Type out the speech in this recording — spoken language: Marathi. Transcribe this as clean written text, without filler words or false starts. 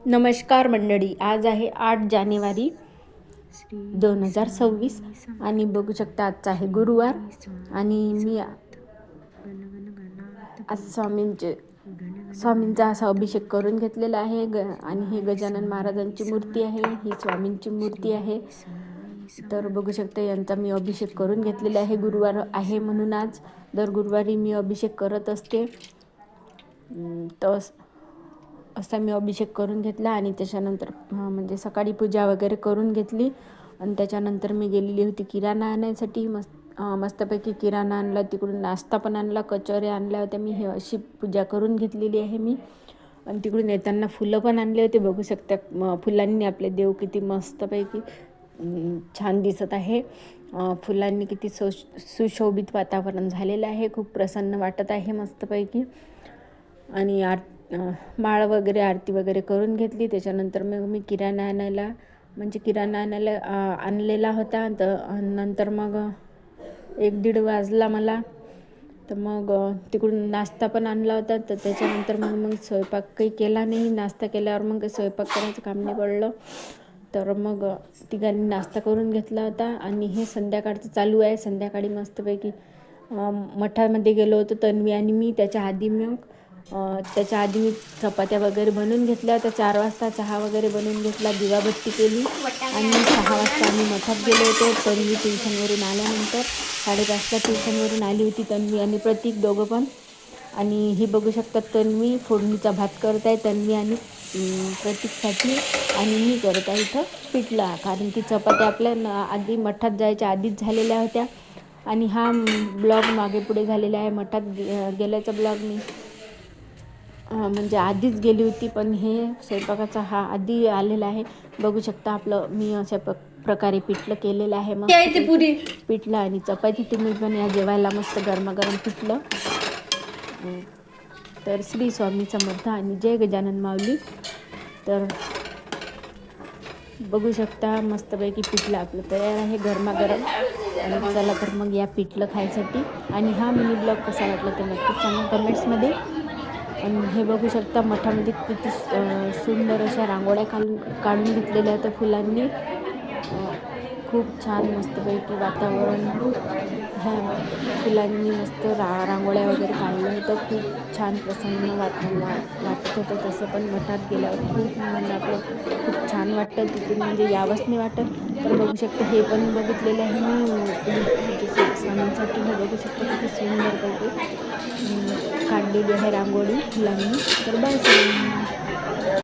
नमस्कार मंडळी, आज आहे 8 जानेवारी 2026 आणि बघू शकता आजचा आहे गुरुवार आणि मी आज स्वामींचा असा अभिषेक करून घेतलेला आहे आणि हे गजानन महाराजांची मूर्ती आहे, ही स्वामींची मूर्ती आहे. तर बघू शकता यांचा मी अभिषेक करून घेतलेला आहे. गुरुवार आहे म्हणून आज दर गुरुवारी मी अभिषेक करत असते. तर असा मी अभिषेक करून घेतला आणि त्याच्यानंतर म्हणजे सकाळी पूजा वगैरे करून घेतली आणि त्याच्यानंतर मी गेलेली होती किराणा आणायसाठी. मस्तपैकी किराणा आणला, तिकडून नाश्ता पण आणला, कचोऱ्या आणल्या होत्या. मी हे अशी पूजा करून घेतलेली आहे मी. आणि तिकडून येताना फुलं पण आणले होते. बघू शकता फुलांनी आपले देव किती मस्तपैकी छान दिसत आहे. फुलांनी किती सुशोभित वातावरण झालेलं आहे. खूप प्रसन्न वाटत आहे मस्तपैकी. आणि माळ वगैरे आरती वगैरे करून घेतली. त्याच्यानंतर मग मी किराणा आणायला आणलेला होता. नंतर मग 1-1:30 वाजला मला. तर मग तिकडून नाश्ता पण आणला होता. तर त्याच्यानंतर मग स्वयंपाक काही केला नाही. नाश्ता केल्यावर मग स्वयंपाक करायचं काम नाही पडलं. तर मग तिघांनी नाश्ता करून घेतला होता आणि हे संध्याकाळचं चालू आहे. संध्याकाळी मस्तपैकी मठामध्ये गेलो होतो तन्वी आणि मी. त्याच्या आधी मी चपात्या वगैरे बनवून घेतल्या होत्या. 4 वाजता चहा वगैरे बनवून घेतला, दिवाबत्ती केली आणि 6 वाजता आम्ही मठात गेलो होतो. तन्वी ट्युशनवरून आल्यानंतर 5:30ला ट्युशनवरून आली होती तन्वी आणि प्रतीक दोघं पण. आणि ही बघू शकतात तन्वी फोडणीचा भात करत आहे, तन्वी आणि प्रतीकसाठी. आणि मी करत आहे इथं पिठला, कारण की चपात्या आपल्या आधी मठात जायच्या आधीच झालेल्या होत्या. आणि हा ब्लॉग मागे पुढे झालेला आहे. मठात गेल्याचा ब्लॉग मी म्हणजे आधीच गेली होती, पण हे स्वयंपाकाचा हा आधी आलेला आहे. बघू शकता आपलं मी अशा प्रकारे पिठलं केलेलं आहे. मग पिठलं आणि चपाती. तुम्ही पण या जेवायला मस्त गरमागरम पिठलं. तर श्री स्वामी समर्थ आणि जय गजानन माऊली. तर बघू शकता मस्तपैकी पिठलं आपलं तयार आहे गरमागरम. आणि चला तर मग या पिठलं खायसाठी. आणि हा मिनी ब्लॉग कसा वाटला ते नक्कीच सांगा कमेंट्समध्ये. आणि हे बघू शकता मठामध्ये किती सुंदर अशा रांगोळ्या काढून घेतलेल्या होत्या फुलांनी. खूप छान मस्तपैकी वातावरण ह्या फुलांनी मस्त रांगोळ्या वगैरे काढलं होतं. खूप छान प्रसन्न वाटत होतं. तसं पण मठात गेल्यावर खूप म्हणजे आपलं खूप छान वाटतं. तिथून म्हणजे यावंच नाही वाटत. तर बघू शकता हे पण बघितलेलं आहे मी स्वामींसाठी. हे बघू शकता किती सुंदरपैकी काढलेली आहे रांगोळी फुलांनी. तर बाय.